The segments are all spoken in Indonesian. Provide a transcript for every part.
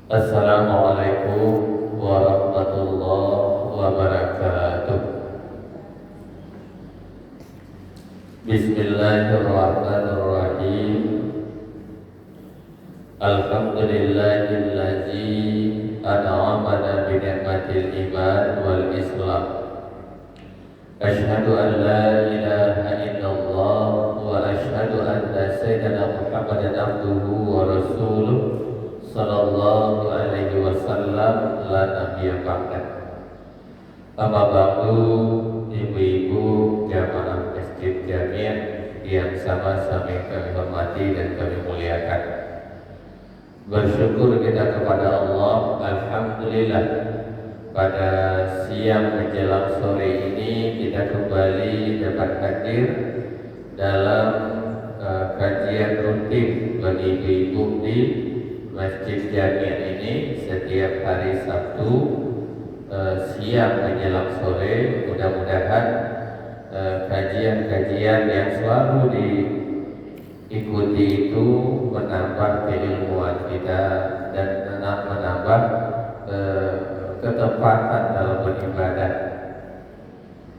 Assalamualaikum warahmatullahi wabarakatuh. Bismillahirrahmanirrahim. Alhamdulillahillazi an'amana bi ni'matil iman wal islam. Asyhadu an la ilaha illallah wa asyhadu anna sayyidana Muhammadan abduhu wa rasuluh sallallahu alaihi wasallam la nabiyya ba'da. Amma ba'du, ibu-ibu jamaah Masjid Jami' yang sama-sama kami hormati dan kami muliakan. Bersyukur kita kepada Allah, alhamdulillah pada siang menjelang sore ini kita kembali dapat hadir dalam kajian rutin bagi ibu-ibu di Masjid Jami' ini setiap hari Sabtu siang menjelang sore. Mudah-mudahan kajian-kajian yang selalu diikuti itu menambah keilmuan kita dan menambah ketepatan dalam beribadah.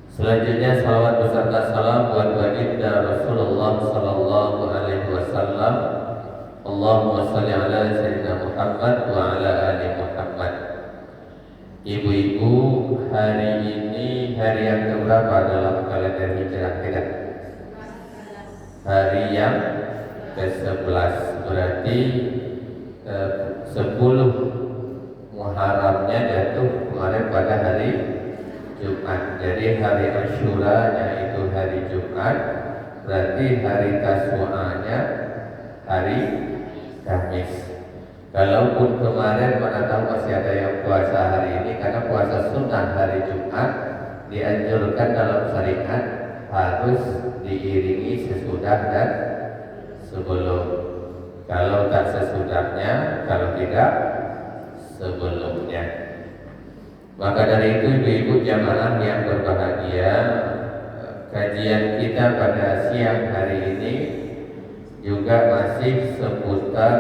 Selanjutnya salawat beserta salam buat baginda Rasulullah sallallahu alaihi wasallam. Allahumma shalli ala sayyidina Muhammad wa ala ali Muhammad. Ibu-ibu, hari ini hari yang keberapa dalam kalender Hijrah kita? Hari yang ke-11, berarti 10 Muharramnya jatuh kemarin pada hari Jumat. Jadi hari Asyura-nya itu hari Jumat, berarti hari Tasu'anya hari Kamis. Kalaupun kemarin mana tahu masih ada yang puasa hari ini, karena puasa sunnah hari Jumat dianjurkan dalam syariat harus diiringi sesudah dan sebelum. Kalau tak sesudahnya, kalau tidak sebelumnya. Maka dari itu ibu-ibu jamaah yang berbahagia, kajian kita pada siang hari ini juga masih seputar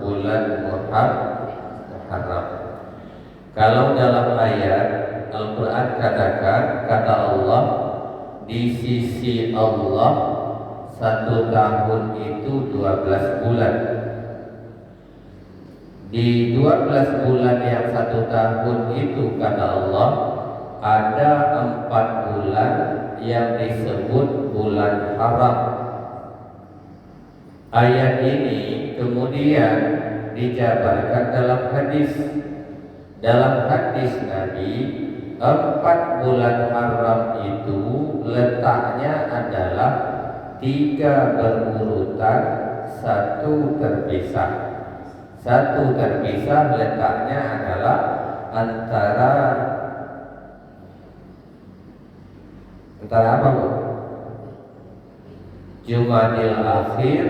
bulan Muharram. Kalau dalam ayat Al-Quran katakan, kata Allah, di sisi Allah 1 tahun itu 12 bulan. Di 12 bulan yang 1 tahun itu kata Allah ada 4 bulan yang disebut bulan haram. Ayat ini kemudian dijabarkan dalam hadis. Dalam hadis Nabi, 4 bulan haram itu letaknya adalah 3 berurutan, 1 terpisah. 1 terpisah letaknya adalah antara apa Bu? Jumadil Akhir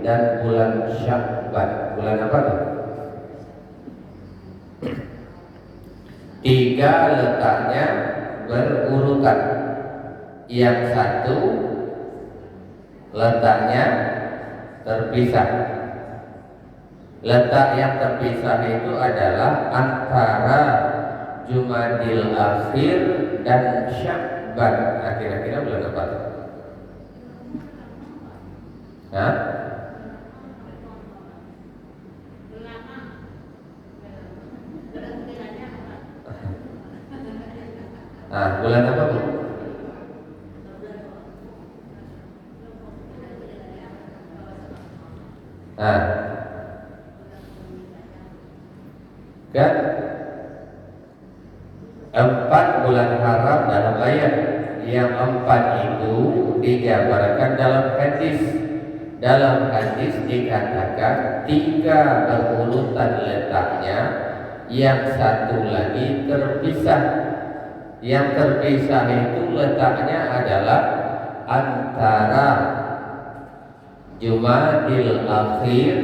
dan bulan Sya'ban. Bulan apa tuh? 3 letaknya berurutan. Yang 1 letaknya terpisah. Letak yang terpisah itu adalah antara Jumadil Akhir dan Sya'ban. Nah, kira-kira bulan apa tuh? Hah? Nah, bulan apa Bu? Nah, kan 4 bulan haram dalam ayat. Yang 4 itu dijabarkan dalam hadis. Dalam hadis dikatakan 3 berurutan letaknya, yang 1 lagi terpisah. Yang terpisah itu letaknya adalah antara Jumadil Akhir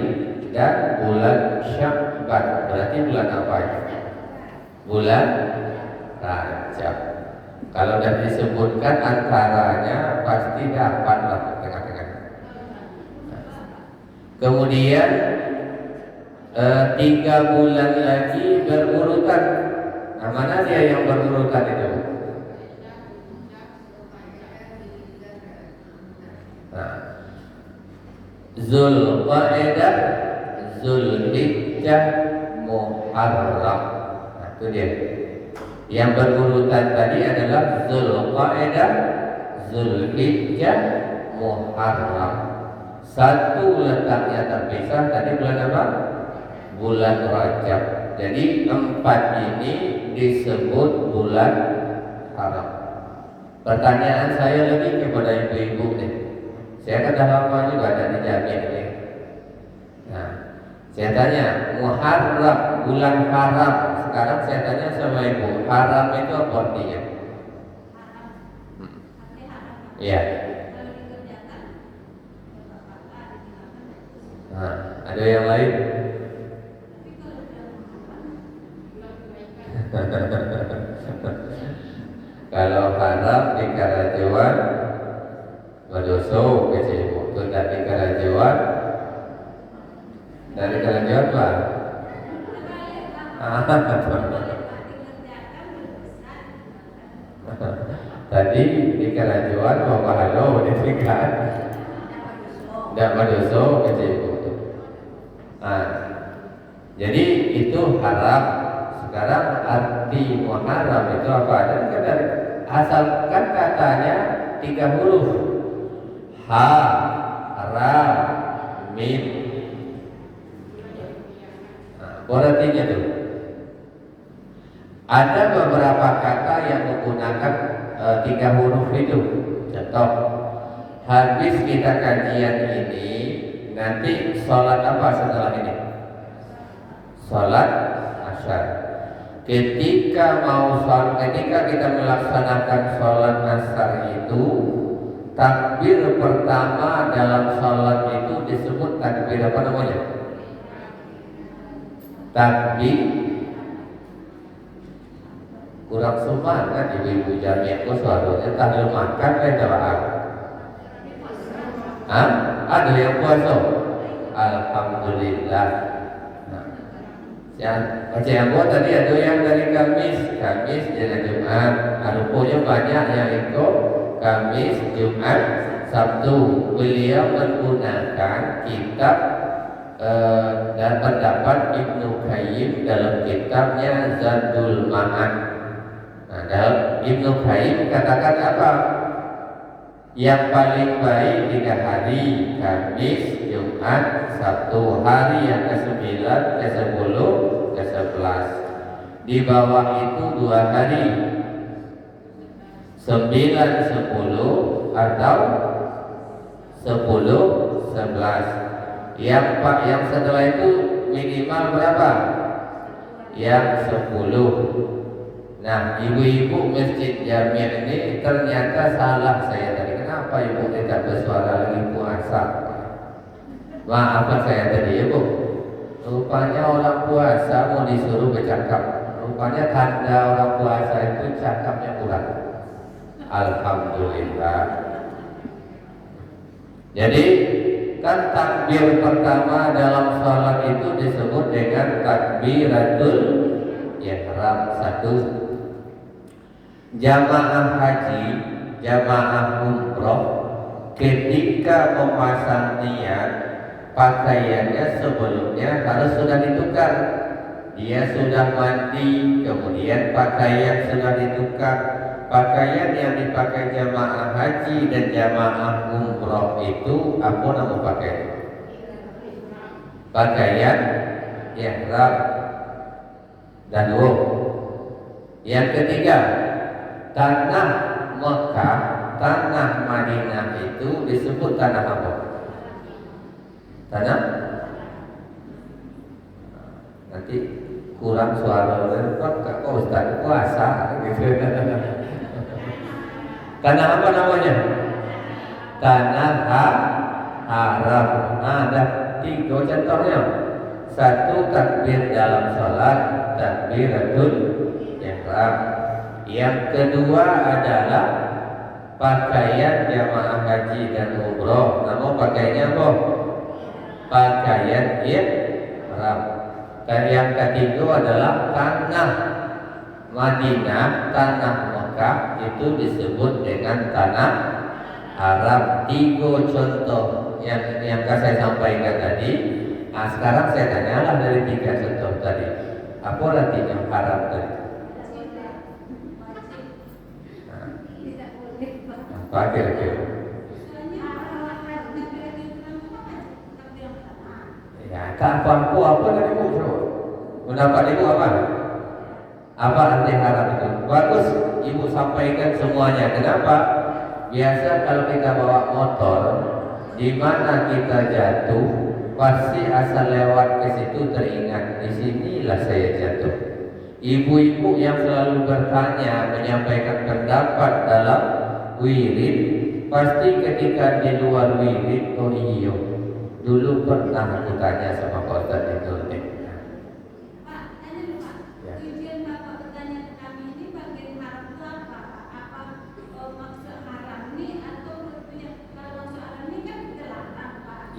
dan bulan Sya'ban. Berarti bulan apa ya? Bulan Rajab. Kalau sudah disebutkan antaranya pasti dapat lah tengah-tengah. Kemudian 3 bulan lagi berurutan. Nah, mana dia yang berurutan itu? Nah, Zulqa'dah, Zulhijjah, Muharram. Nah, itu dia. Yang berurutan tadi adalah Zulqa'dah, Zulhijjah, Muharram. Satu letaknya terpisah tadi bulan apa? Bulan Rajab. Jadi 4 ini disebut bulan haram. Pertanyaan saya lagi kepada ibu-ibu nih. Saya kan dah lama juga ada di Jamia ini. Nah, saya tanya, Muharram, bulan haram. Sekarang saya tanya sama ibu, haram itu apa artinya? Iya. Nah, ada yang lain? Kalau haram di karajuan berdosa ke ibu, tidak di karajuan. Dari karajuan apa? Tadi di karajuan mau pahala ditingkat, tidak berdosa ke ibu. Nah, jadi itu haram. Sekarang arti Muharram itu apa? Dan kan dari asalkan katanya 3 huruf, ha, ra, mim. Nah, artinya tuh ada beberapa kata yang menggunakan 3 huruf itu. Contoh, habis kita kajian ini, nanti sholat apa setelah ini? Sholat asar. Ketika kita melaksanakan sholat asar itu, takbir pertama dalam sholat itu disebut takbir apa namanya? Takbir. Kurang semangat ibu-ibu jamiah suaranya tahlil makan doa. Ada yang puasa? Alhamdulillah. Baca yang buat tadi ada yang dari Kamis jadi Jumat. Rupanya banyak yang ikut Kamis, Jumat, Sabtu. Beliau menggunakan kitab dan pendapat Ibnu Qayyim dalam kitabnya Zadul Ma'ad. Nah, dalam Ibnu Qayyim katakan apa? Yang paling baik 3 hari, Kamis, Jumat, Sabtu. Hari yang ke-9, ke-10, ke-11. Di bawah itu 2 hari, 9, 10 atau 10, 11. Yang setelah itu minimal berapa? Yang 10. Nah, ibu-ibu masjid Jamiah ini ternyata salah saya tadi. Kenapa ibu tidak bersuara lagi puasa? Maafkan saya tadi ya Bu. Rupanya orang puasa mau disuruh bercakap. Rupanya tanda orang puasa itu cakapnya kurang. Alhamdulillah. Jadi kan takbir pertama dalam sholat itu disebut dengan takbiratul ihram. 1. Jamaah haji, jamaah umroh ketika memasang niat, pakaiannya sebelumnya harus sudah ditukar. Dia sudah mandi, kemudian pakaian sudah ditukar. Pakaian yang dipakai jamaah haji dan jamaah umroh itu apa nama pakaian? Pakaian ihram dan Yang ketiga, tanah Mekah, tanah Madinah itu disebut tanah apa? Tanah? Nanti kurang suara Pak Ustaz puasa gitu. Tanah apa namanya? Tanah haram. Ada 3 contohnya. 1 takbir dalam salat, takbiratul ihram. Yang kedua adalah pakaian jamaah haji dan umroh. Nama pakaiannya apa? Pakaian ihram. Yang ketiga adalah tanah Madinah, tanah Mekah itu disebut dengan tanah haram. 3 contoh yang saya sampaikan tadi. Nah, sekarang saya tanyalah dari 3 contoh tadi, apa artinya haram tadi? Apa kira-kira? Ya, tak apa dari ibu. Pendapat ibu apa? Apa arti haram itu? Bagus ibu sampaikan semuanya. Kenapa? Biasa kalau kita bawa motor, di mana kita jatuh, pasti asal lewat ke situ teringat, di sinilah saya jatuh. Ibu-ibu yang selalu bertanya, menyampaikan pendapat dalam wirid, pasti ketika di luar wirid, oh iya, dulu pernah aku tanya sama Pak Ustaz itu.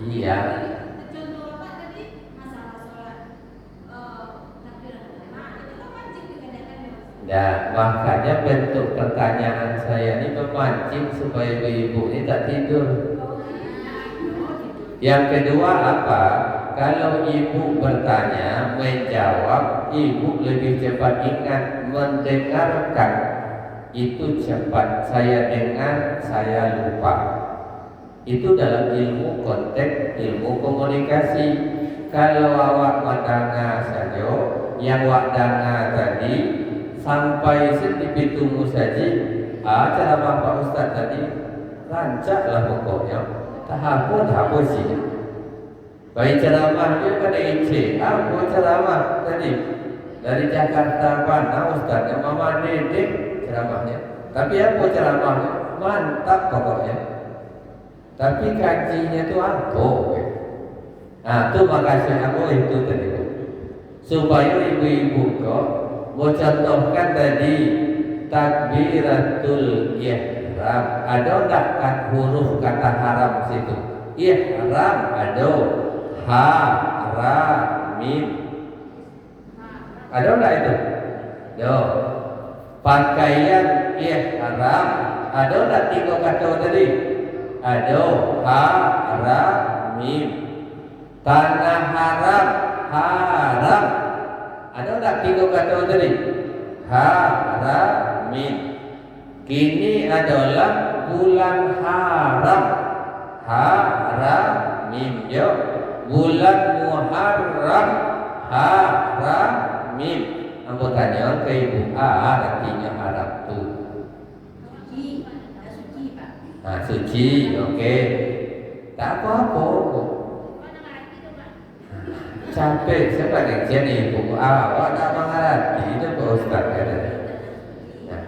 Iya. Contoh Bapak tadi masalah sholat takbiratul ihram itu kan wajib diadakan. Nah, makanya bentuk pertanyaan saya ini memancing supaya ibu ini tak tidur. Yang kedua apa? Kalau ibu bertanya, menjawab, ibu lebih cepat ingat. Mendengarkan itu cepat, saya dengar, saya lupa. Itu dalam ilmu konteks, ilmu komunikasi. Kalau awak mendengar saja, yang awak dengar tadi sampai sedipitumu saja, cara Bapak Ustaz tadi rancaklah pokoknya. Tak apa sih. Baik ceramah dia pada IC, apa ceramah tadi dari Jakarta mana Ustaz Mama Dedek ceramahnya. Tapi apa ceramahnya? Mantap pokoknya. Tapi kajinya itu apa? Nah, itu makasih aku itu tadi. Supaya ibu-ibu kok mau contohkan tadi takbiratul ihram. Ada enggak huruf kata haram situ? Ihram ada. Ha, ra, mim. Ada enggak itu? Ada. Pakaian ihram. Ada enggak 3 kata tadi? Ada ha, ra, mim. Tanah haram, haram. Ada tak 3 kata tadi? Ha, ra, mim. Kini adalah bulan haram. Ha, ra, mim. Yo, bulan Muharram. Ha, ra, mim. Ambo tanya ke ibu, artinya haram tu. Nah, suci, oke. Tak apa-apa. Capek, siapa yang jadi ibu? Awak tak mengerti itu Pak Ustaz kata. Nah,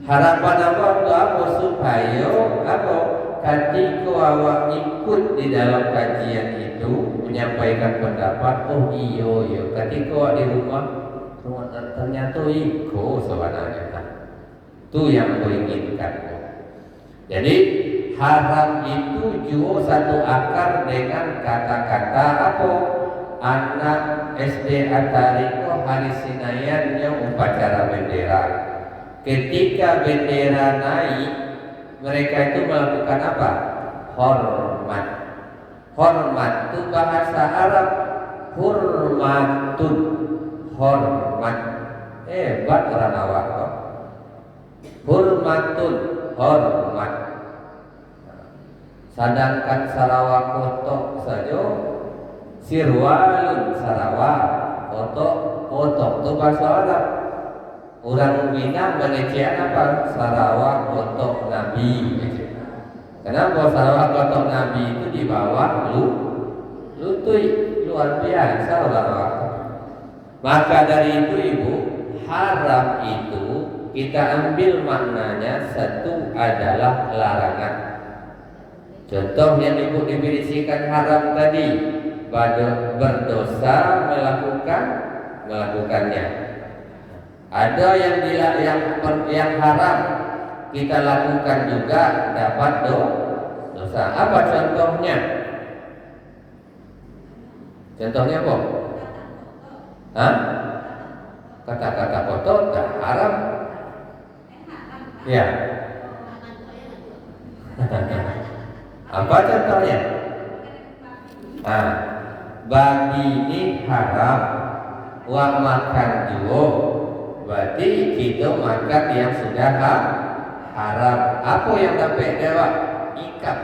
harapan apa supaya apa? Ketika awak ikut di dalam kajian itu menyampaikan pendapat, oh iya, ketika awak di rumah ternyata ikut sebenarnya. Itu yang aku inginkan. Jadi haram itu juga satu akar dengan kata-kata apa? Anak SD Atariko hari Sinayannya upacara bendera. Ketika bendera naik, mereka itu melakukan apa? Hormat. Hormat itu bahasa Arab hurmatun. Hormat. Hebat orang awak kok. Hurmatun. Hormat. Sedangkan Sarawak kotok saja sirwalun Sarawak kotok itu bahasa Arab. Orang Minang mengecekan apa? Sarawak kotok Nabi. Kenapa Sarawak kotok Nabi itu di bawah lutui, luar biasa orang awak. Maka dari itu ibu, haram itu kita ambil maknanya satu adalah larangan. Contoh yang ibu definisikan haram tadi, berdosa melakukannya. Ada yang haram kita lakukan juga dapat dosa. Apa contohnya? Contohnya apa? Hah? Kata-kata kotor tak haram. Ya. Apa contohnya? Nah, bagi ini haram, wa makan juga. Berarti kita makan yang sudah haram. Apa yang dapat dewa? Ikat.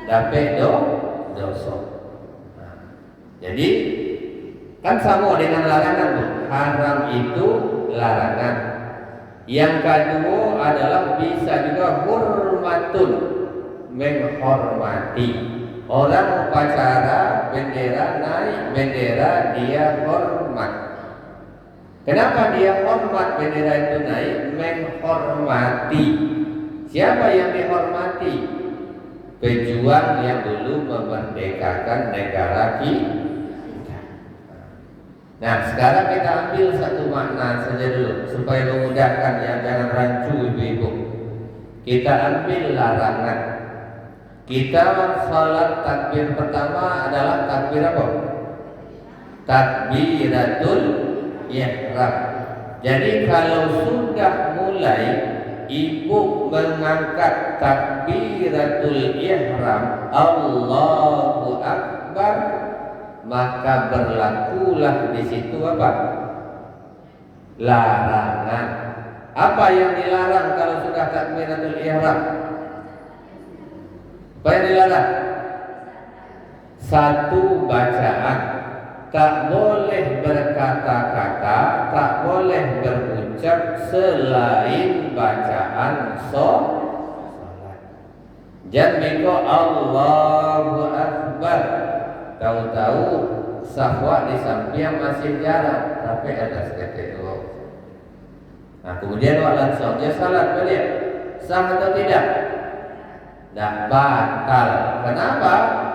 Dapat dosa. Nah, jadi kan sama dengan larangan tuh. Haram itu larangan. Yang kedua adalah bisa juga hormatun, menghormati. Orang upacara bendera naik bendera dia hormat. Kenapa dia hormat bendera itu naik? Menghormati. Siapa yang dihormati? Pejuang yang dulu memerdekakan negara kita. Nah, sekarang kita ambil satu makna saja dulu supaya memudahkan ya, jangan rancu ibu-ibu. Kita ambil larangan. Kita salat takbir pertama adalah takbir apa? Takbiratul ihram. Jadi kalau sudah mulai ibu mengangkat takbiratul ihram, Allahu Akbar, maka berlakulah di situ apa? Larangan. Apa yang dilarang kalau sudah takbiratul ihram? Apa yang dilarang? Satu, bacaan. Tak boleh berkata-kata, tak boleh berucap selain bacaan salat. Jangan mengko Allahu Akbar. Tahu-tahu sahwa di samping masih jarang, tapi ada seketik dua. Nah, kemudian langsung dia salat balik. Sah atau tidak? Tidak batal. Kenapa?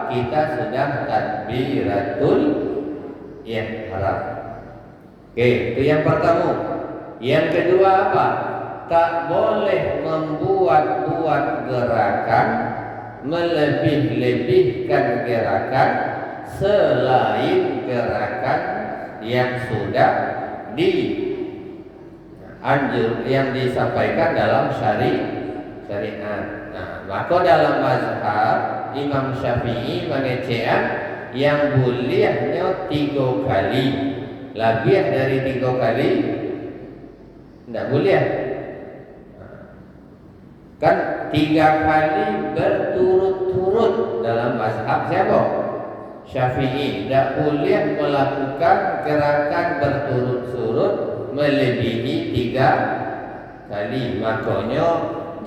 Kita sudah takbiratul ihram. Oke, itu yang pertama. Yang kedua apa? Tak boleh membuat-buat gerakan, melebih-lebihkan gerakan selain gerakan yang sudah yang disampaikan dalam syariat. Nah, maka dalam mazhab Imam Syafi'i mengecekan yang bolehnya 3 kali, lebih dari 3 kali tidak boleh. Kan 3 kali berturut-turut dalam mazhab siapa? Syafi'i. Tidak boleh melakukan gerakan berturut-turut melebihi 3 kali. Makanya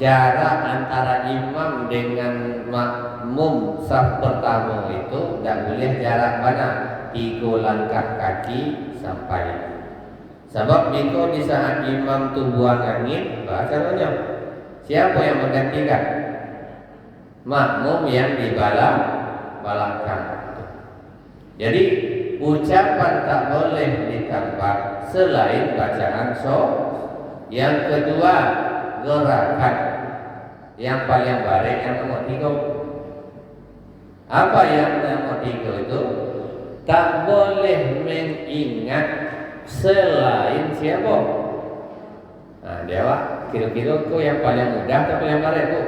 jarak antara imam dengan makmum saf pertama itu tidak boleh jarak mana? 3 langkah kaki sampai. Sebab itu di saat imam tu buang angin, caranya siapa yang menggantikan? Makmum yang di belakang. Jadi ucapan tak boleh ditambah selain bacaan Yang kedua, gerakan. Yang paling baik yang nomor 3. Apa yang nomor 3 itu? Tak boleh mengingat selain siapa? Nah, dewa kira-kira ku yang paling mudah atau paling baik bu?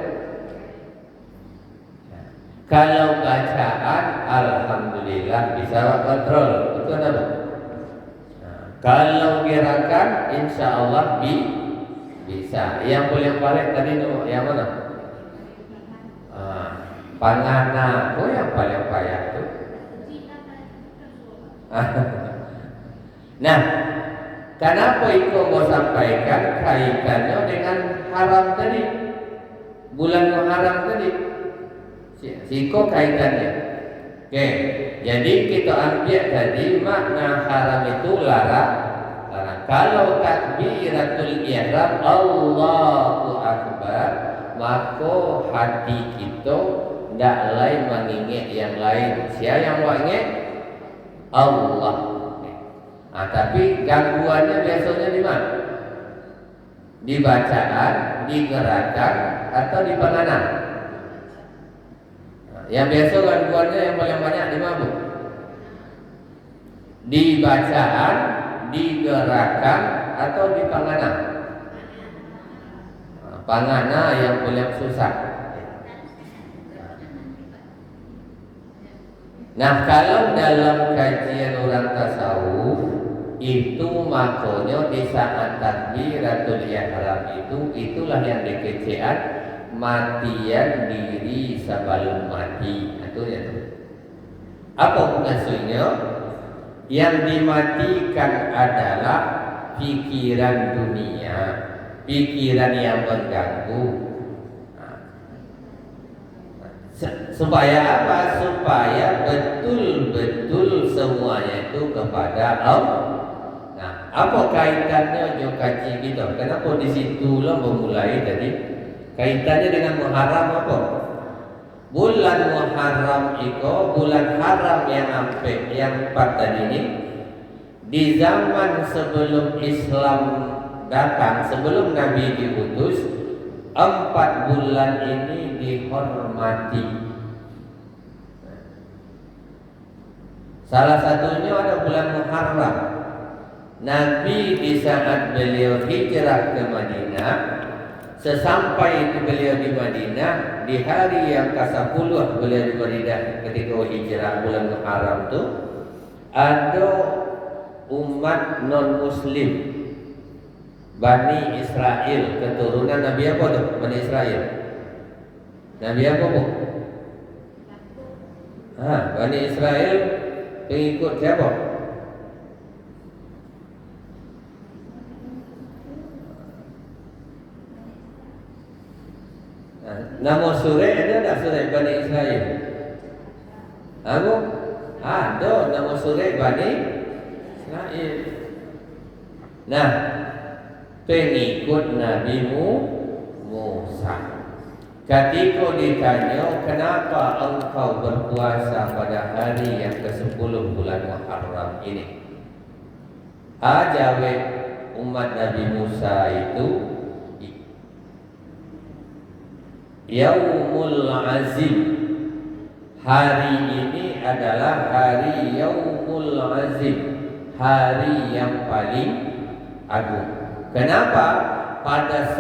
Kalau bacaan, alhamdulillah bisa kontrol, itu ada. Nah, kalau gerakan, insya Allah bisa. Yang paling balik tadi itu yang mana? Panana, yang paling payah tuh. Nah, kenapa itu mau sampaikan kaitannya dengan haram tadi? Bulan Muharram tadi. Siko kaitannya. Oke, jadi kita ambil tadi makna haram itu larang. Kalau takbiratul ihram Allahu Akbar, maka hati kita tidak lain mengingat yang lain. Siapa yang mengingat? Allah. Nah, tapi gangguannya biasanya di mana? Di bacaan, di gerakan, atau di penganan? Yang biasa gangguannya yang paling banyak di mana? Di bacaan, di gerakan, atau di pangana? Pangana yang paling susah. Nah, kalau dalam kajian orang tasawuf itu makanya di saat takbiratul ihram itulah yang dikecean matian diri sebelum mati. Itunya tuh. Apa maksudnya? Yang dimatikan adalah pikiran dunia, pikiran yang mengganggu. Supaya apa? Supaya betul-betul semuanya itu kepada Allah. Nah, apa kaitannya jo kaji gitu? Kenapa di situlah memulai tadi? Kaitannya dengan Muharram apa? Bulan Muharram itu bulan haram yang 4 tadi ini. Di zaman sebelum Islam datang, sebelum Nabi diutus, 4 bulan ini dihormati. Salah satunya ada bulan Muharram. Nabi di saat beliau hijrah ke Madinah, sesampai beliau di Madinah, di hari yang ke-10 beliau di Madinah ketika hijrah bulan Muharram itu, ada umat non-muslim Bani Israel, keturunan Nabi apa tuh? Bani Israel. Nabi apa bu? Bani Israel pengikut siapa? Nama surah ada tak surah Bani Israel? Aku ada nama surah Bani Israel. Nah, pengikut Nabi Musa. Ketika ditanya, kenapa engkau berpuasa pada hari yang ke-10 bulan Muharram ini? Jawab umat Nabi Musa itu, Yaumul Azim. Hari ini adalah hari Yaumul Azim, hari yang paling agung. Kenapa? Pada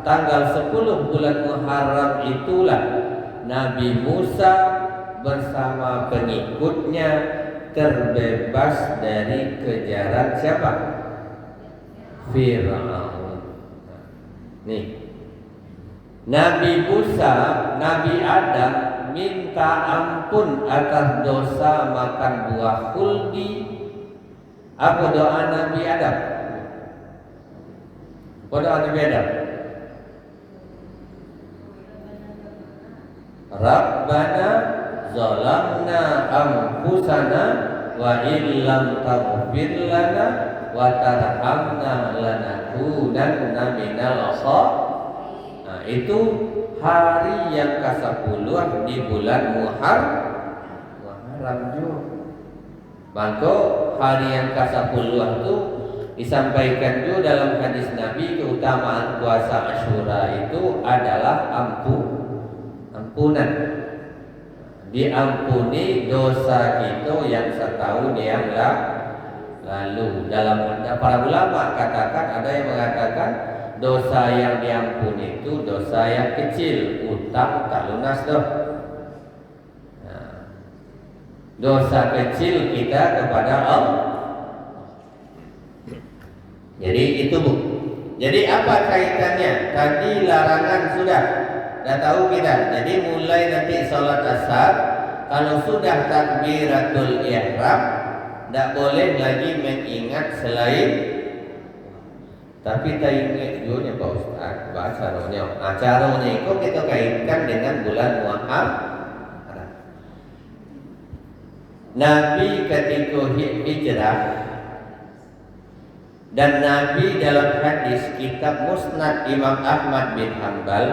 tanggal 10 bulan Muharram itulah Nabi Musa bersama pengikutnya terbebas dari kejaran siapa? Fir'aun. Nih, Nabi Musa, Nabi Adam minta ampun atas dosa makan buah khuldi. Apa doa Nabi Adam? Apa doa Nabi Adam? Rabbana zalamna anfusana wa illam taghfir lana wa tarhamna lanakunanna minal khasirin. Itu hari yang ke-10 di bulan Muharram juga. Maka hari yang ke-10 itu disampaikan juga dalam hadis Nabi, keutamaan puasa Asyura itu adalah ampunan. Diampuni dosa kita yang setahun yang lalu. Dalam para ulama katakan, ada yang mengatakan dosa yang diampuni itu dosa yang kecil, utang tak lunas doh. Dosa kecil kita kepada Allah. Jadi itu bu. Jadi apa kaitannya? Tadi larangan sudah tahu kita. Jadi mulai nanti sholat asar, kalau sudah takbiratul ihram, tidak boleh lagi mengingat selain. Tapi tak ingat juga Pak Ustaz, caranya. Caranya itu kita kaitkan dengan bulan Muharram. Nabi ketika hijrah, dan Nabi dalam hadis kitab Musnad Imam Ahmad bin Hanbal,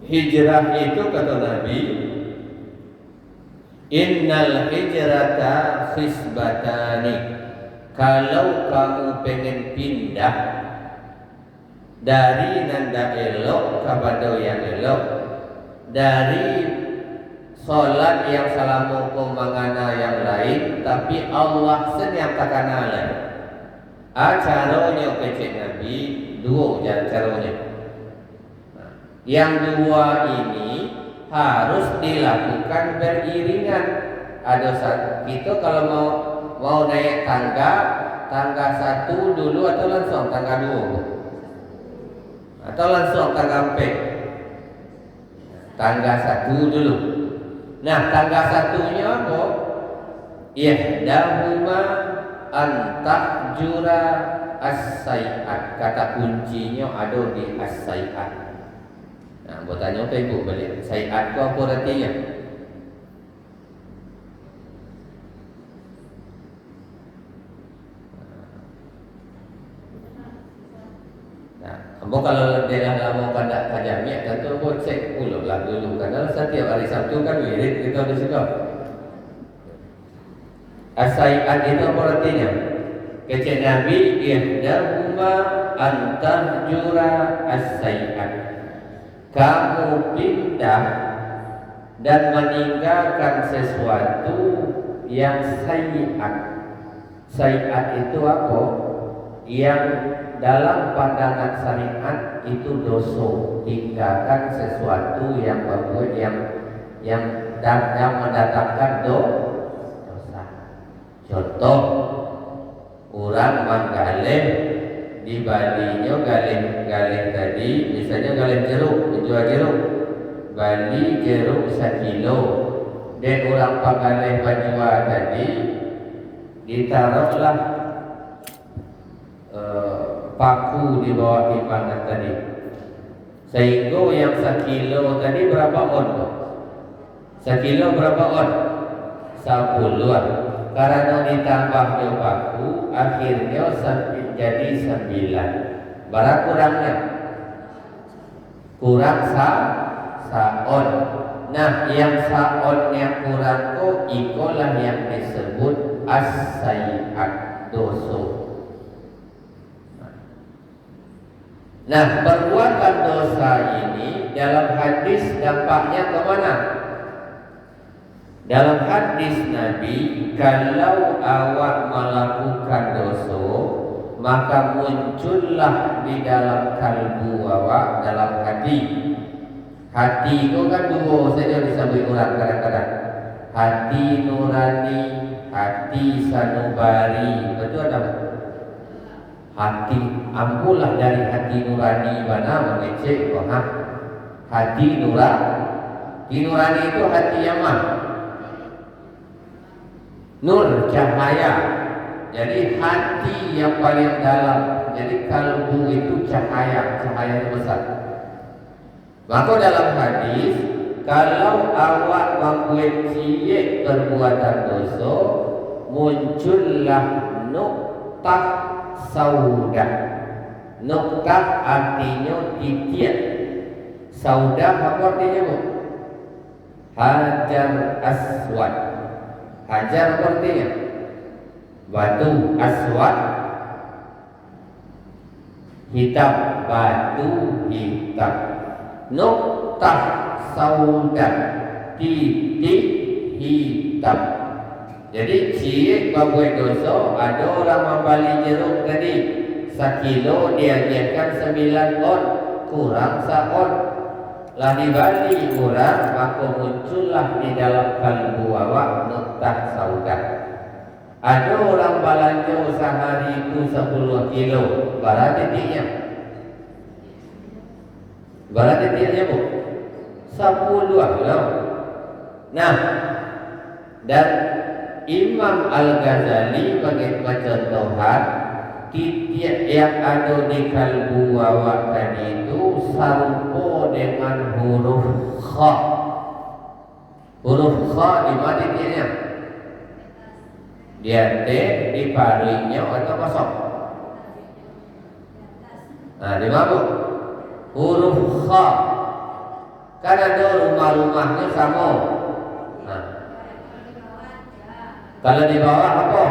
hijrah itu kata Nabi, innal hijrata khisbatani. Kalau kamu pengen pindah dari nanda elok kepada yang elok, dari Solat yang salamu mangana yang lain, tapi Allah sen yang takana lain. Caranya kecil Nabi dua caranya. Yang dua ini harus dilakukan beriringan. Ada kita kalau mau naik tangga satu dulu atau langsung tangga dua, atau langsung tangga empat. Tangga satu dulu. Nah, tangga satunya apa? Ihdahuma antahjura as-sayat. Kata kuncinya ada di as-sayat. Nah, buat tanya ke ibu balik. Sayat itu apa artinya? Nah, ambo kalau dia lama pada kajami, tentu ambo cek ulang lah dulu. Karena setiap hari Sabtu kan wirid kita di situ. As-sayat itu apa artinya? Kecil Nabi ihdahuma antahjura as-sayat. Kamu pindah dan meninggalkan sesuatu yang sayyi'at. Sayyi'at itu apa? Yang dalam pandangan syariat itu dosa. Tinggalkan sesuatu yang berbuat yang mendatangkan dosa. Contoh, orang menggalih di Balinya galih tadi, misalnya galih jeruk, menjual jeruk. Bali jeruk 1 kilo. Dan orang penggalih menjual tadi ditaruhlah paku di bawah timbangan tadi. Sehingga yang 1 kilo tadi berapa on? 1 kilo berapa on? 10-an. Karena ditambah paku, akhirnya jadi 9. Berapa kurangnya? Kurang saon. Nah, yang saonnya kurang kok ikolah yang disebut as-sayyi'at, dosa. Nah, perbuatan dosa ini dalam hadis dampaknya kemana? Dalam hadis Nabi, kalau awak melakukan dosa, maka muncullah di dalam kalbu awak, dalam hati. Hati itu kan dua saja disebut orang kadang-kadang. Hati nurani, hati sanubari. Betul tak? Hati ampulah dari hati nurani mana mengecek hati nurani itu hati yang mana? Nur, cahaya. Jadi hati yang paling dalam. Jadi kalbu itu cahaya yang besar. Maka dalam hadis, kalau awak membuat siap perbuatan dosa, muncullah nuktah sauda. Nuktah artinya titik. Sauda apa artinya bu? Hajar aswad. Hajar apa artinya? Batu. Aswad hitam. Batu hitam. Nuktah sauda, titik hitam. Jadi ciri membuat dosa, ada orang membeli jeruk tadi 1 kilo, dia diakan 9 on, kurang 1 on. Lah dibalik kurang, maka muncullah di dalam kalbu awak nuktah sauda. Ada orang belanja sehari itu 10 kilo, berapa titiknya? Berapa titiknya bu? 10 kilo. Nah, dan Imam Al-Ghazali bagi contohan titik yang ada di kalbu awak tadi itu serupa dengan huruf kha. Huruf kha di mana titiknya? Di atas, di parinya atau kosong? Nah, di mana? Huruf kha. Kan ada rumah-rumahnya sama. Nah, kalau di bawah apa?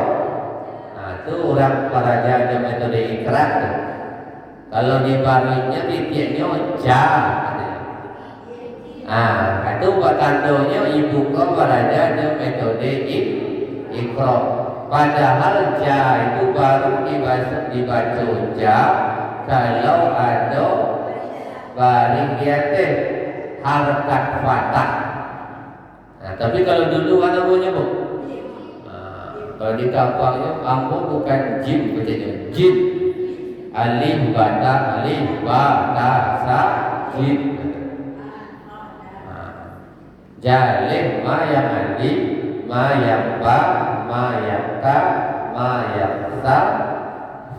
Nah, itu orang Praja metode ikrar tuh. Kalau di baliknya titiknya ja. Itu buat tandanya ibu kau berada di metode ikro. Padahal ja itu baru dibaca ja kalau ada baring diatek harkat fatah. Tapi kalau dulu mana namanya bu? Kalau di kapalnya ambo bukan jin bacanya jin. Alif bata sa jin. Jalih ma yang alif, ma yang ba, ma yang ta, ma yang sa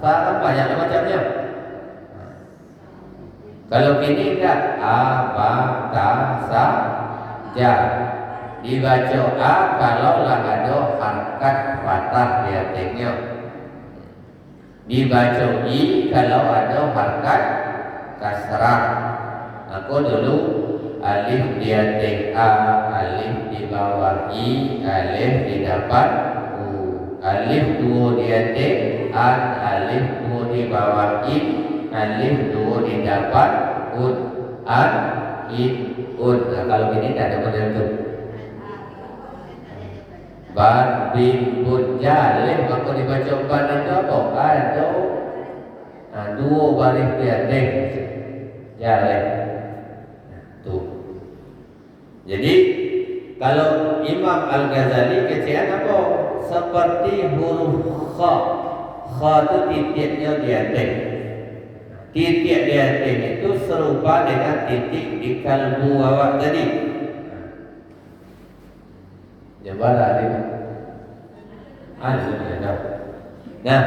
apa yang macamnya? Kalau gini enggak a, ba, ta, sa, ja. Dibaca a kalau lah ada harkat fathah di atasnya. Dibaca i kalau ada harkat kasrah. Aku dulu alif di atas a, alif di bawah i, alif di depan u. Alif dua di atas an, alif dua di bawah i, alif dua di depan un, an, in, un. Kalau gini tak ada model tu. Ban, bin, bun, jalih. Maka dibaca ban itu apa? Ada dua baris di atas jalih. Tu. Jadi kalau Imam Al-Ghazali kecil apa? Seperti huruf kha. Kha itu titiknya di atas. Titik di atas itu serupa dengan titik di kalbu awak tadi. Jabal ada. Nah,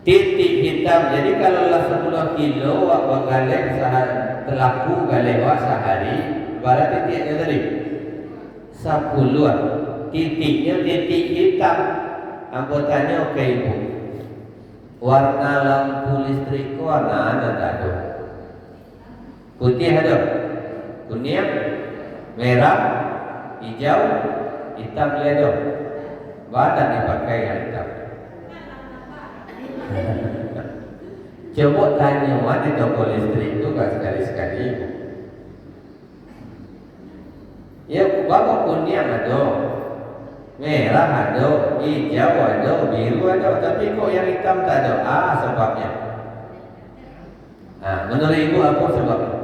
titik hitam. Jadi kalau lah 10 kilo wak galek sehari, telaku galek wak sehari, berapa titiknya tadi? 10. Titiknya titik hitam. Anggotanya oke ibu. Warna lampu listrik warna ada tak ada? Putih ada, kuning, merah, hijau, hitam dia ada. Badan dipakai yang hitam. Coba tanya mana toko listrik itu gak sekali-sekali. Ya bapak kuning ada, merah ada, hijau ada, biru ada, tapi kok yang hitam tak ada? Sebabnya. Menurut ibu apa sebabnya?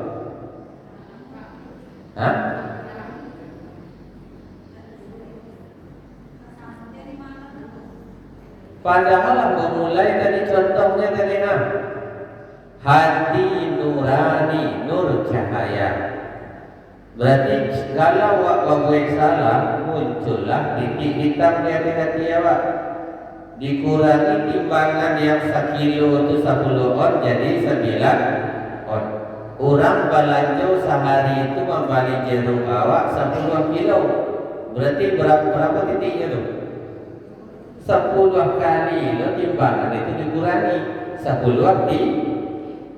Padahal memulai dari contohnya dari hati nurani, nur cahaya. Berarti kalau awak buat salah, muncullah titik hitam di hati awak. Dikurangi timbangan yang 1 kilo itu 10 on jadi 9 on. Orang belanja sehari itu membeli jeruk awak 10 kilo. Berarti berapa titiknya tu? 10 kali lo timbangan itu dikurangi 10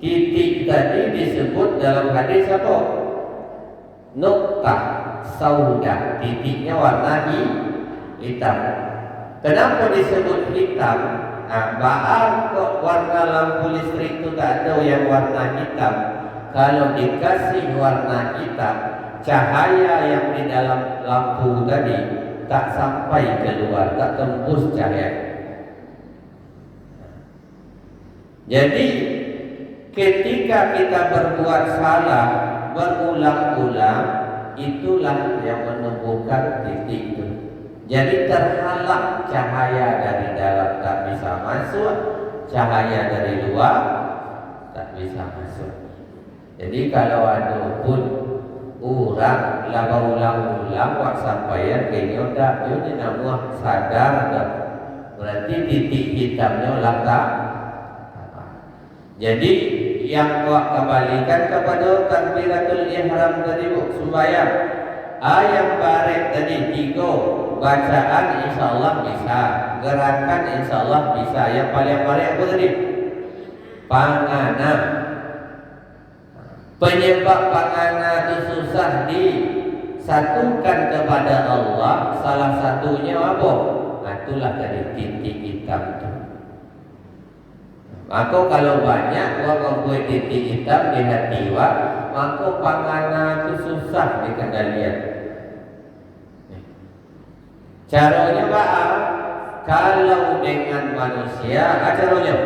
titik tadi disebut dalam hadis apa? Nuqtah sauda, titiknya warna hitam. Kenapa disebut hitam? Baal kok warna lampu listrik itu tak ada yang warna hitam. Kalau dikasih warna hitam, cahaya yang di dalam lampu tadi tak sampai keluar, tak tembus cahaya. Jadi ketika kita berbuat salah berulang-ulang, itulah yang menumbuhkan titik itu. Jadi terhalang cahaya dari dalam tak bisa masuk, cahaya dari luar tak bisa masuk. Jadi kalau ada pun orang laba ulang-ulang wak sampaian kayaknya dah dia nama sadar dah. Berarti titik hitamnya lata. Jadi yang kau kembalikan kepada takbiratul ihram tadi bu, sembahyang. Yang barik tadi 3 bacaan insyaallah bisa, gerakan insyaallah bisa. Yang paling apa tadi? Pangana. Penyebab pangana itu susah disatukan kepada Allah. Salah satunya apa? Itulah tadi titik hitam itu. Maka kalau banyak orang membuat titik hitam di hati wak, maka panganan itu susah dikendalikan. Caranya apa? Kalau dengan manusia, caranya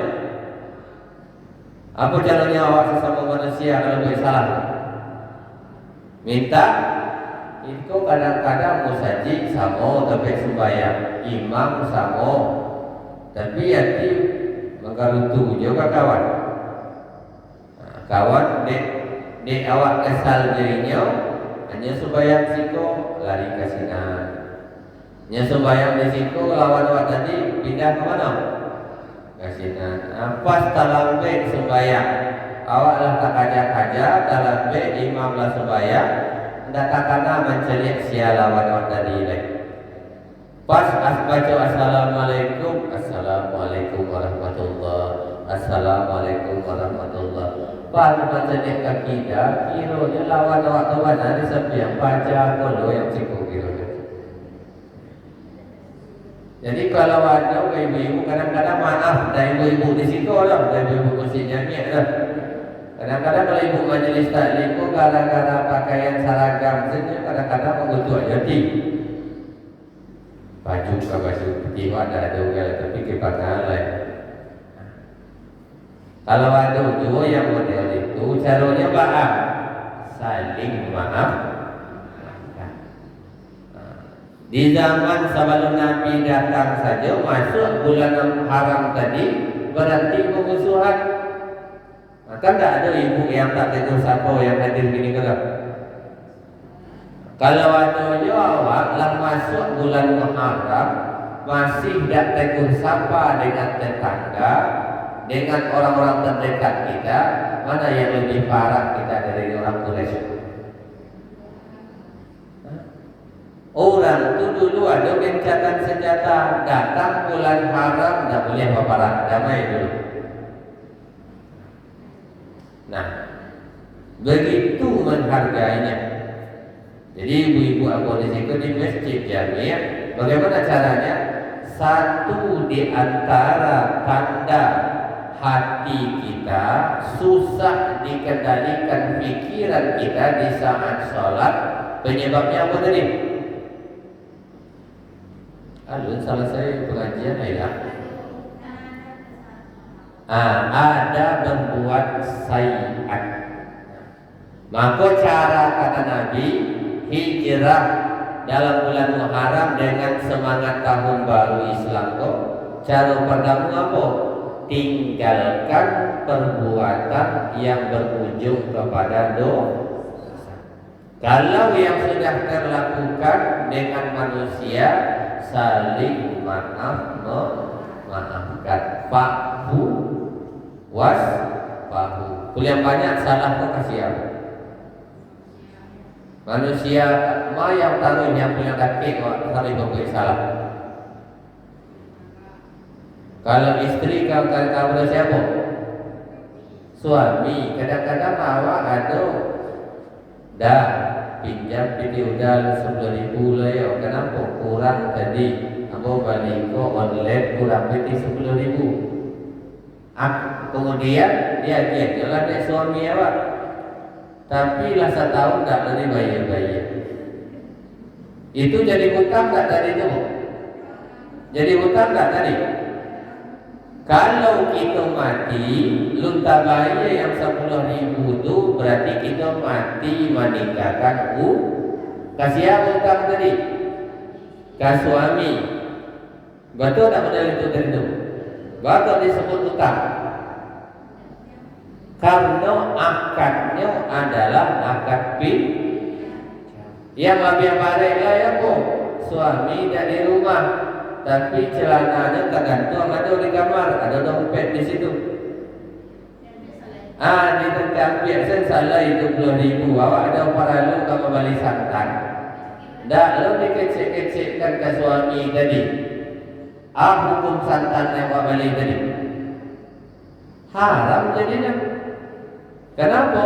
apa caranya awak sesama manusia kalau buat salah? Minta itu kadang-kadang musajid sama tapi sembahyang, imam sama tapi hati mengkarutu juga kawan. Kawan dek awak kesal dirinya hanya sembahyang siko lari ke sini. Hanya sembahyang di situ lawan awak tadi pindah ke mana? Ke sini. Pas talambe sembahyang awak lah tak kaja-kaja talambe imam lah sembahyang ndak takana menceliak sia lawan awak tadi lagi. Pas baca assalamualaikum, assalamualaikum warahmatullah, assalamualaikum warahmatullah. Pas baca dek akidah, kiranya lawan awak kawan hari sembahyang baca kono yang cukup kiranya. Jadi kalau ada ibu-ibu kadang-kadang maaf dari ibu-ibu di situ orang dari ibu-ibu kursinya ni lah. Kadang-kadang kalau ibu majelis taklim itu gara-gara pakaian seragam saja kadang-kadang mengutuk jadi. Baju ke baju putih ada juga tapi kepakai lain. Kalau ada juga yang model itu caranya apa? Saling maaf. Di zaman sebelum Nabi datang saja masuk bulan haram tadi berarti pemusuhan. Maka tak ada ibu yang tak tegur siapa yang hadir gini kalau. Kalau ada awak lah masuk bulan Muharram masih tak tegur siapa dengan tetangga, dengan orang-orang terdekat kita, mana yang lebih parah kita dari orang Quraisy? Orang itu dulu ada gencatan senjata, datang bulan haram tak boleh berperang, damai dulu. Nah, begitu menghargainya. Jadi ibu-ibu aku di situ di masjid Jamiah, bagaimana caranya? Satu di antara tanda hati kita susah dikendalikan pikiran kita di saat sholat, penyebabnya apa tadi? Alun salah saya pengajian ya. Ada berbuat sayiat. Maka cara kata Nabi hijrah dalam bulan Muharram dengan semangat tahun baru Islam kok. Cara pertama apa? Tinggalkan perbuatan yang berujung kepada dosa. Kalau yang sudah terlakukan dengan manusia saling memaafkan. Fa'fu wasfahu. Yang banyak salah kok kasih apa? Manusia yang taruh yang punya kaki kok taruh berbuat salah. Kalau istri kau taruh siapa? Suami. Kadang-kadang awak ada dah pinjam video udah 10.000 lah ya. Kenapa kurang tadi? Aku balik kok online kurang lebih 10.000. Kemudian dia jalan dari suami awak. Tapi lah setahun tak dari bayar. Itu jadi hutang tak tadi tu? Jadi hutang tak tadi? Kalau kita mati, lunta bayar yang 10.000 tu berarti kita mati meninggalkan kasih apa hutang tadi? Ke suami. Betul tak benar itu tadi tu? Betul disebut hutang. Karena akadnya adalah akad yang lebih baik lah ya bu. Suami dari rumah, tapi celananya tergantung ada di kamar, ada dompet di situ. Ditentang biasa salah itu 10.000. Awak ada paralu kamu balik santan. Dak lo dikecek-kecekkan ke suami tadi. Hukum santan yang awak balik tadi haram jadinya. Kenapa?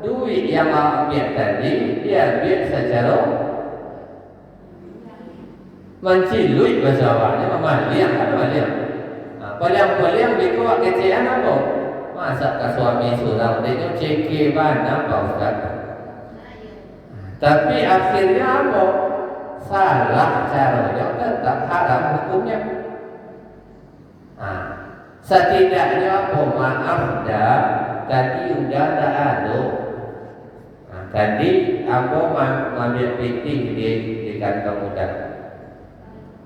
Duit yang ambil tadi dia ambil secara menciluit bahasa awaknya, memaliang kan memaliang. Poliang-poliang biko kecian apa? Masa ke suami surang dia ceki mana Pak Ustaz? Tapi akhirnya apa? Salah caranya tetap haram hukumnya. Setidaknya apa? Maaf dah, tadi udah ada adu. Tadi aku ambil pitih di kantong udah.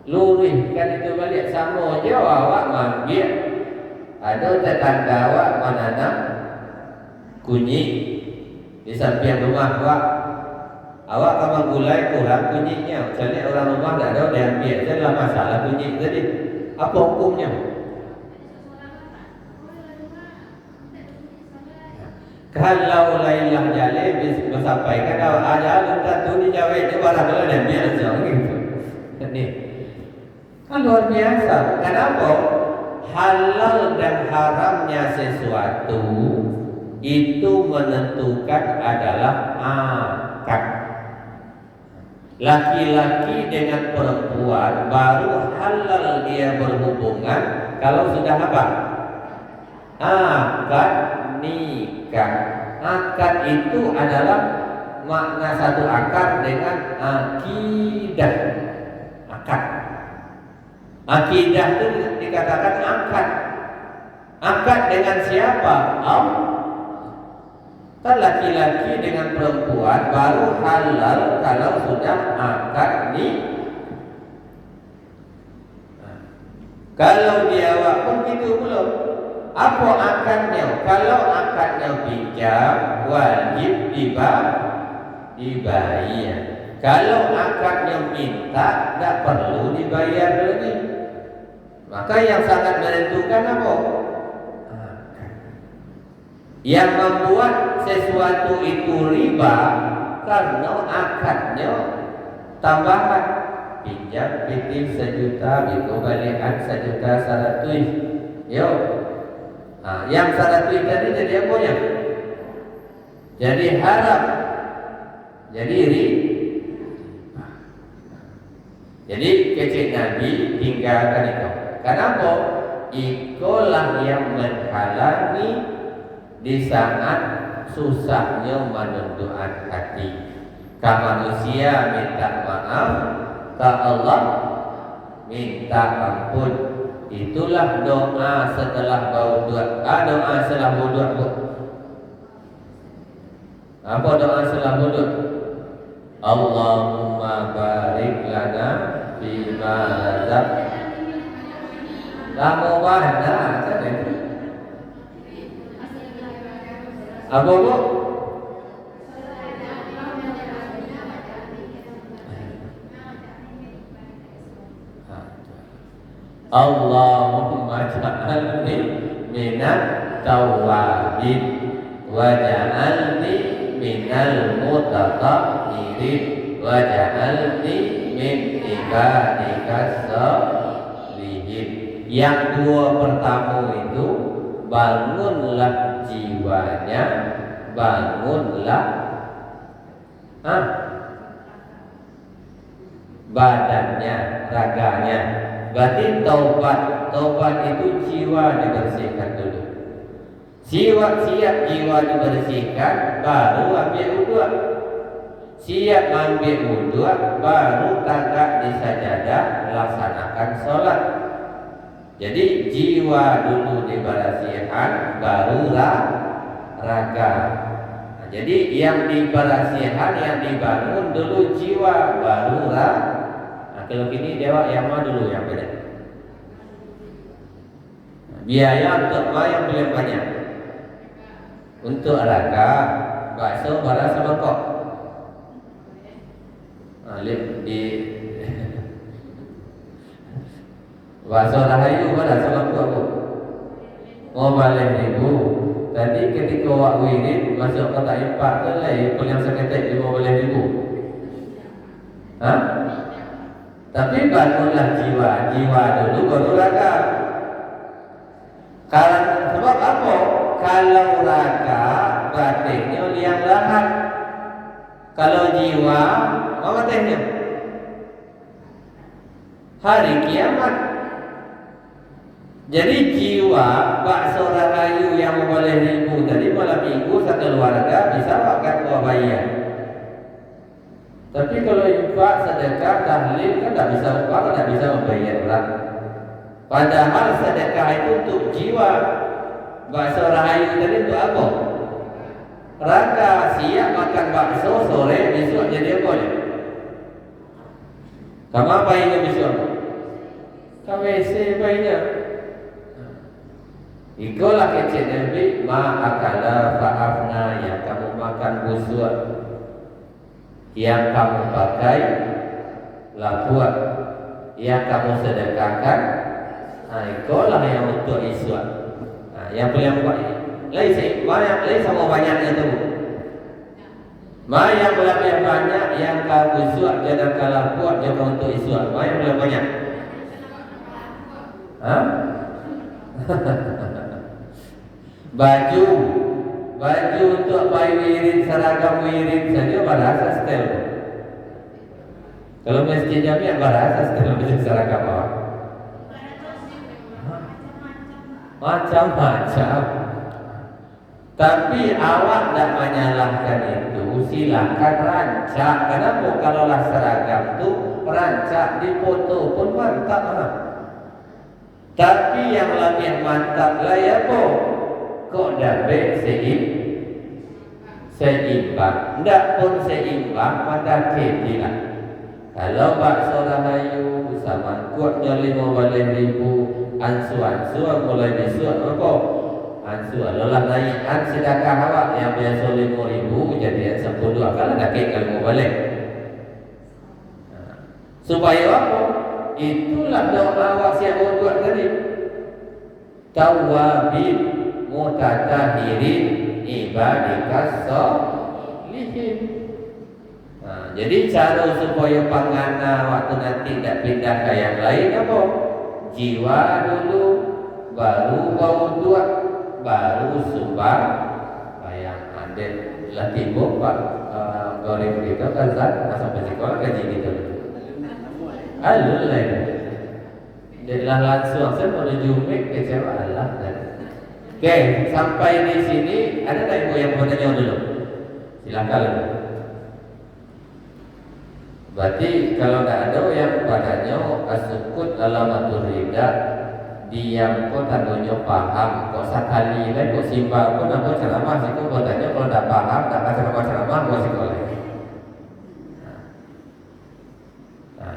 Lurih kan itu balik sama je awak ambil. Ada tetangga awak menanam kunyit di samping rumah awak. Awak kalau gulai kurang kunyitnya, misalnya orang rumah tak ada dia ambil, itulah masalah kunyit tadi. Apa hukumnya? Kalau lailah jale bersampaikan awak aja tentu dijawab itu barang kalau dia biasa gitu. Ini kan luar biasa. Kenapa? Halal dan haramnya sesuatu itu menentukan adalah akad. Laki-laki dengan perempuan baru halal dia berhubungan kalau sudah apa? Akad nikah. Akad itu adalah makna satu akad dengan akidah. Akad. Akidah itu dikatakan akad. Akad dengan siapa? Kan laki-laki dengan perempuan baru halal kalau sudah akad nikah. Kalau dia pun gitu belum. Apa akadnya? Kalau akadnya pinjam wajib dibayar. Kalau akadnya minta tak perlu dibayar lagi. Maka yang sangat menentukan apa? Yang membuat sesuatu itu riba karena akadnya tambahan. Pinjam pitih 1 juta, biku balikan 1.100.000. Yo. Yang 100 tadi jadi apa ya? Jadi haram. Jadi riba. Jadi kecil Nabi tinggalkan itu. Kenapa? Itulah yang menghalangi di saat susahnya menundukkan hati. Ke manusia minta maaf, ke Allah minta ampun. Itulah doa setelah wudhu. Doa setelah wudhu. Apa doa setelah wudhu? Allahumma barik lana bima razaqtana. Lama mana kan itu? Apa bu? Allahumma ja'alni minat tawabin wa ja'alni minal mutatahhirin wa ja'alni min ibadikas sholihin. Yang dua pertama itu bangunlah jiwanya, bangunlah badannya, raganya. Berarti taubat itu jiwa dibersihkan dulu. Siap jiwa dibersihkan, baru ambil wudhu. Siap ambil wudhu, baru tagak di sajadah, laksanakan sholat. Jadi jiwa dulu dibersihkan, baru raga. Jadi yang dibersihkan, yang dibangun dulu jiwa, baru raga. Kalau gini dewa yang mana dulu yang beda? Biaya untuk yang paling banyak. Untuk raga, bakso, bara, sama kok. Di bakso rahayu bara sama kok. Mau balik ribu. Tadi ketika wak wirid masuk kota impak tu lah, yang seketik 15.000. Tapi bangunlah jiwa dulu baru raga. Karena sebab apa? Kalau raga batinnya liang lahat. Kalau jiwa apa batinnya? Hari kiamat. Jadi jiwa bakso rahayu yang boleh ribu tadi malam minggu satu keluarga bisa makan buah bayar. Tapi kalau infak, sedekah, tahlil kan tidak bisa upah, tidak bisa membayar orang. Padahal sedekah itu untuk jiwa. Bakso rahayu tadi untuk apa? Raka siap makan bakso sore besok jadi apa ni? Kamu apa ini besok? KWC bayinya. Ikulah kecil Nabi, ma'akala fa'afna, yang kamu makan busuk, yang kamu pakai lapuat, yang kamu sedekahkan, ikulah yang untuk iswat. Yang paling buat ini, lain sama banyaknya tu. Ma yang lebih banyak yang kau busuk jangan kau lapuat jangan untuk iswat. Ma yang lebih banyak. Baju untuk bayi wirid, seragam wirid saja bahasa setel. Kalau masjid jamiah bahasa setel baju seragam apa? Macam-macam. Tapi awak tidak menyalahkan itu, silakan rancak. Kenapa kalaulah seragam tu rancak dipoto pun mantap lah. Tapi yang lebih mantap lah ya po. Kok dapat seimbang? Tidak pun seimbang, maka ketilah. Kalau bakso rahayu sama kuatnya 15.000, ansu mulai besok apa? Ansu adalah naikan sedekah awak yang biasa 5.000 jadi 10 kalau dah kek kalau mau balik. Supaya apa? Itulah doa awak siap buat tadi. Tawabin mutatahirin ibadikas solihin. Jadi cara supaya pangana waktu nanti tidak pindah ke yang lain apa? Jiwa dulu, baru bau baru sumbang bayang adet lah timbuk Pak goreng kita kazat sampai sekolah gaji kita. Alul lain. Jadilah langsung saya menuju mik kecewa Allah dan. Oke, sampai di sini ada tak ibu yang mau tanya dulu? Silakan. Berarti kalau tidak ada yang padanya asukut alamatul rida, diam kok tandanya paham, kok sekali lagi kok simba pun aku ceramah sih kok tanya kalau tidak paham, tidak ceramah kok sih boleh.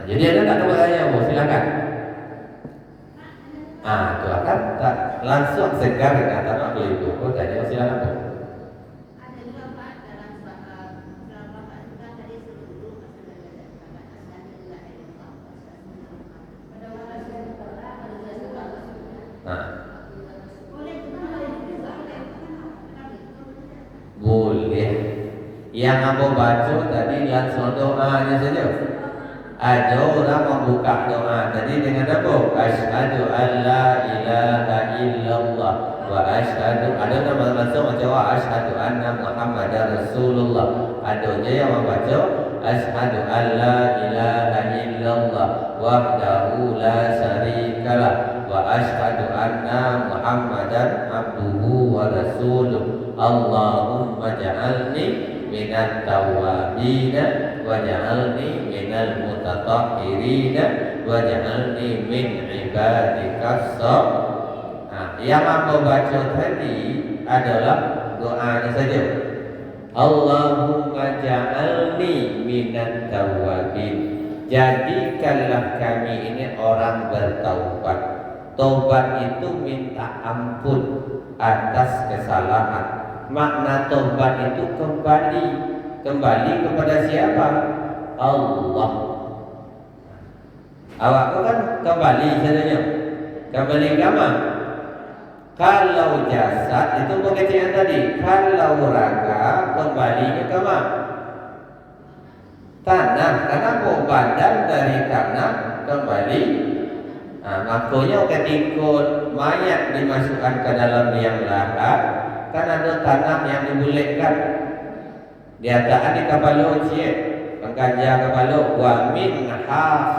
Jadi ada tak tanya bu, silakan. Itu akan tak langsung segar kata nak beli itu. Kau tanya silakan bu. Ada juga Pak dalam Bapak juga tadi seluruh boleh. Yang aku baca tadi langsung doanya saja. Ada orang membuka doa tadi dengan apa? Asyhadu an la ilaha illallah wa asyhadu, ada nama langsung macam asyhadu anna Muhammadar Rasulullah. Ada je yang membaca asyhadu an la ilaha illallah wahdahu la syarikalah wa asyhadu anna Muhammadan abduhu wa rasuluh. Allahumma ja'alni minat tawabina waj'alni minal mutatahhirina waj'alni min ibadikas yang aku baca tadi adalah doanya saja. Allahumma ja'alni minat tawabin, jadikanlah kami ini orang bertaubat. Taubat itu minta ampun atas kesalahan. Makna taubat itu kembali kepada siapa? Allah. Awak kan kembali saja. Kembali ke mana? Kalau jasad itu pengertian tadi. Kalau raga kembalinya ke mana? Tanah. Karena badan dari tanah kembali. Makanya ketika mayat dimasukkan ke dalam liang lahat, kan ada tanah yang dibuletkan. Dia tak ada kepala cik, pengkaja kepala wa minha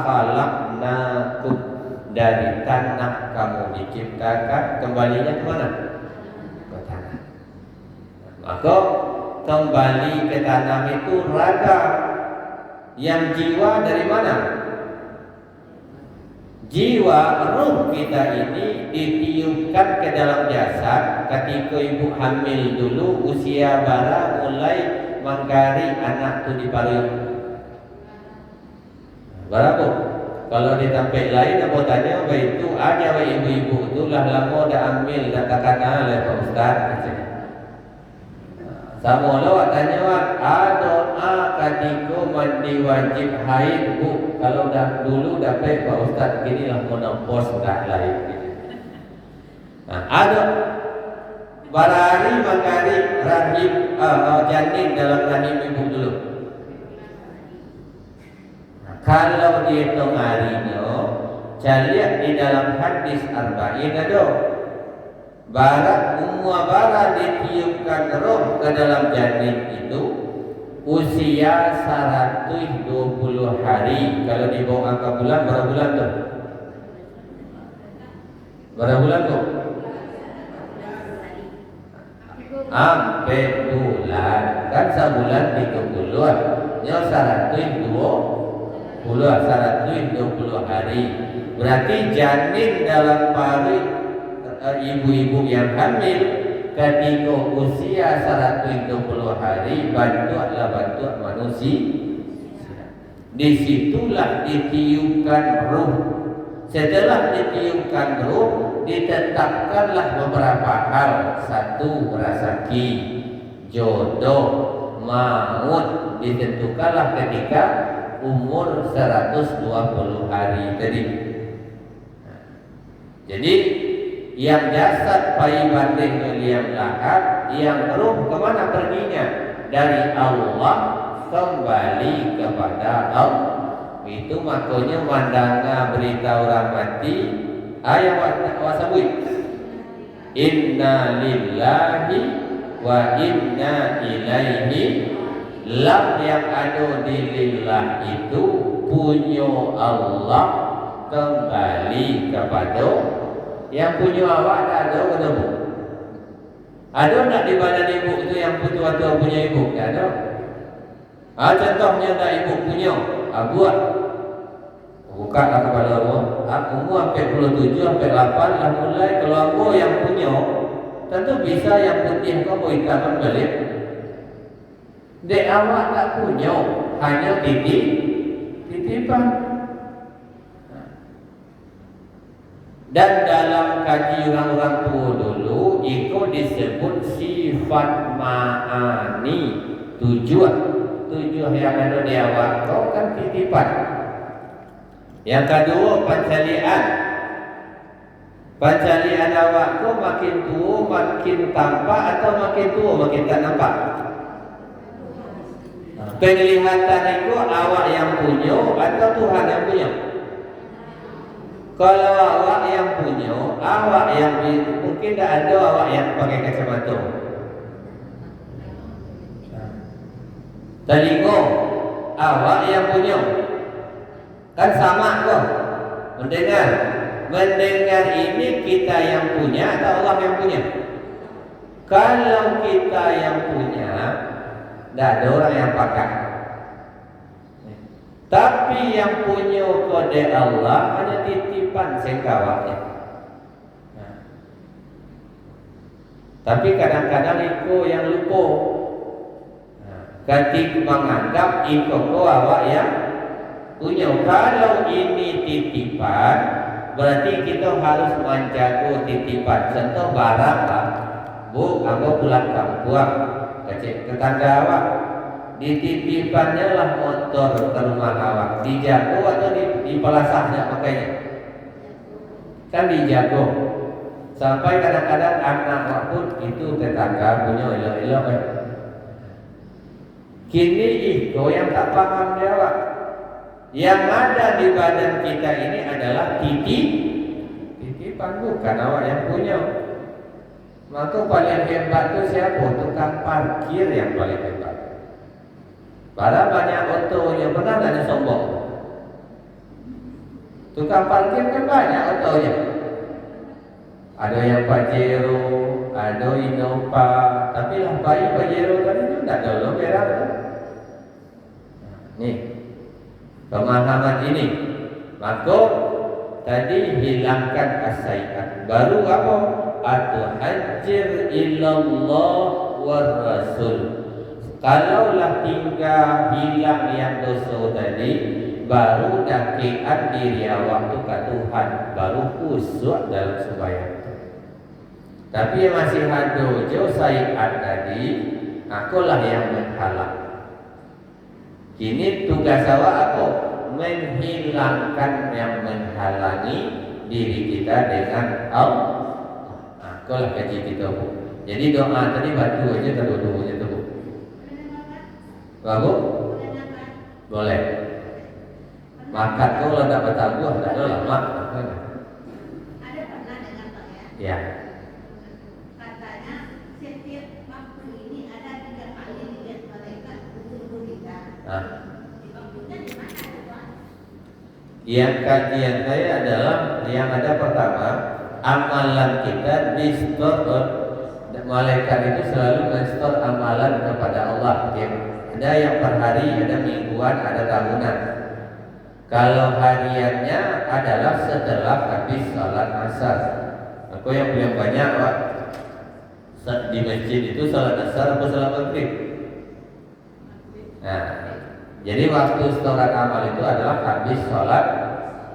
khalaqnakum. dari tanah kamu diciptakan, kembalinya ke mana? Ke tanah. Maka kembali ke tanah itu raga. Yang jiwa dari mana? Jiwa, ruh kita ini ditiupkan ke dalam jasad ketika ibu hamil dulu, usia bara mulai mengkari anak tu di parut. Berapa? Kalau di tempat lain apa tanya, apa itu ada ibu-ibu tu lah lama dah ambil dah takana oleh Pak Ustaz. Sama lo tanya ada ketika mandi wajib haid bu. Kalau dah dulu dapat Pak Ustaz gini lah menopos dah lain. Ada barari mengkari rahim janin dalam rahim ibu dulu. Kalau dihitung harinya, lihat di dalam hadis arba'in ada barat bara ditiupkan roh ke dalam janin itu usia 120 hari. Kalau dibawa angka bulan, berapa bulan tu? Berapa bulan tu? Sampai bulan. Kan sebulan 30-an. Nya 120 hari. Berarti janin dalam perut ibu-ibu yang hamil ketika usia 120 hari bantuan manusia. Disitulah ditiupkan ruh. Setelah ditiupkan ruh, ditetapkanlah beberapa hal. Satu, rezeki, jodoh, maut. Ditentukanlah ketika umur 120 hari tadi. Jadi yang jasad pai banding yang lahat, yang ruh kemana perginya? Dari Allah kembali kepada Allah. Itu makanya mandanga berita orang mati ayat wasabui inna lillahi wa inna ilaihi. Lam yang ada di lillah itu punya Allah kembali kepada yang punya awak. Tak ada ke tak? Ada tak di badan ibu itu yang tua-tua punya ibu? Tak ada. Contohnya tak ibu punya buat buka lah kepala umur sampai 27 sampai 8 lah mulai. Kalau aku yang punya tentu bisa yang putih kau hitam balik. Dek awak tak punya, hanya titipan. Dan dalam kaji orang-orang tua dulu, itu disebut sifat ma'ani. Tujuan yang ada di awak kau kan titipan. Yang kedua pencalian. Pencalian awak kau makin tua makin tampak atau makin tua makin tak nampak? Penglihatan itu awak yang punya atau Tuhan yang punya? Kalau awak yang punya, awak yang mungkin tak ada awak yang pakai kacamata. Telinga awak yang punya. Kan sama kok. Mendengar ini kita yang punya atau Allah yang punya? Kalau kita yang punya, tak ada orang yang pakai. Tapi yang punya kode Allah hanya titipan sengkawaknya. Tapi kadang-kadang itu yang lupa. Ketika menganggap itu awak yang punya. Kalau ini titipan, berarti kita harus menjaga titipan. Contoh barang lah, bu, aku pulang kampung, kecil tetangga awak, dititipannya lah motor ke rumah awak, dijago atau dipelasahnya makanya, kan dijago. Sampai kadang-kadang anak awak pun itu tetangga punya elok-elok. Kini itu yang tak paham dia awak. Yang ada di badan kita ini adalah titipan, bukan awak yang punya. Maka paling hebat itu siapa? Tukang parkir yang paling hebat. Pada banyak auto yang benar dan sombong. Tukang parkir kan banyak contohnya. Ada yang Pajero, ada Innova, tapi lah bayi Pajero tadi itu tidak ada lo merah tu. Nih, pemahaman ini. Maka tadi hilangkan as-sayyi'at. Baru apa? Atuhajjir ilallah war rasul. Kalaulah tinggal hilang yang dosa tadi, baru dakian diri awak tu ke Tuhan, baru khusyuk dalam sembahyang. Tapi yang masih ada jauh sayyi'at tadi, akulah yang menghalang. Kini tugas awak apa? Menghilangkan yang menghalangi diri kita dengan Allah. Akulah kaji kita bu. Jadi doa tadi batu aja terlalu aja tu bu. Bagus? Boleh. Makan kau lah tak bertabuh, tak ada lama. Ada pernah dengar Pak ya? Ya. Katanya setiap waktu ini ada 3 kali dilihat malaikat untuk kita. Waktunya di mana itu Pak? Yang kajian saya adalah yang ada pertama, amalan kita di store. Malaikat itu selalu men-store amalan kepada Allah. Ada yang per hari, ada mingguan, ada tahunan. Kalau hariannya adalah setelah habis salat asar. Aku yang paling banyak Pak, di masjid itu salat asar atau salat maghrib. Nah, jadi waktu setoran amal itu adalah habis salat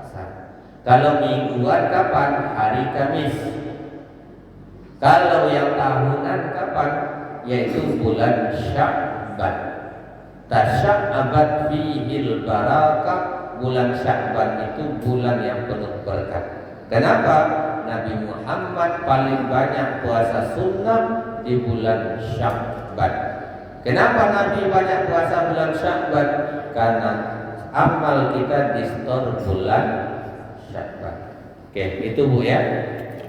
asar. Kalau mingguan kapan? Hari Kamis. Kalau yang tahunan kapan? Yaitu bulan Sya'ban. Tasya'abat fihil barakah. Bulan Sya'ban itu bulan yang penuh berkat. Kenapa? Nabi Muhammad paling banyak puasa sunnah di bulan Sya'ban. Kenapa Nabi banyak puasa bulan Sya'ban? Karena amal kita di store bulan Sya'ban. Oke, itu Bu ya.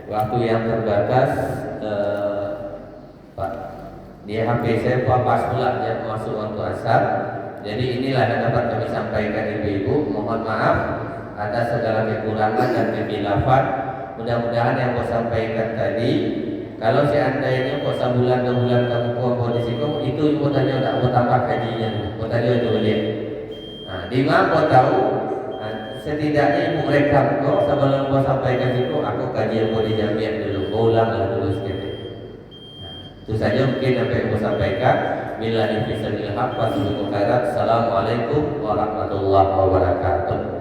Waktu yang terbatas, Pak, di HP saya pas pula ya masuk waktu asar. Jadi inilah yang dapat kami sampaikan ibu-ibu. Mohon maaf atas segala kekurangan dan kekhilafan. Mudah-mudahan yang saya sampaikan tadi, kalau seandainya kok sebulan 2 bulan kamu kumpul di situ, itu ibu tanya tak mau tambah kajinya, ibu tanya itu beliau. Nah, di mana kau tahu? Setidaknya ibu rekam kok sebelum kau sampaikan situ, aku kaji ilmu di jamiah dulu, kau ulanglah dulu sedikit. Nah, itu saja mungkin apa yang kau sampaikan. Billahi fisabilillah wa subhanahu wa ta'ala. Assalamualaikum warahmatullahi wabarakatuh.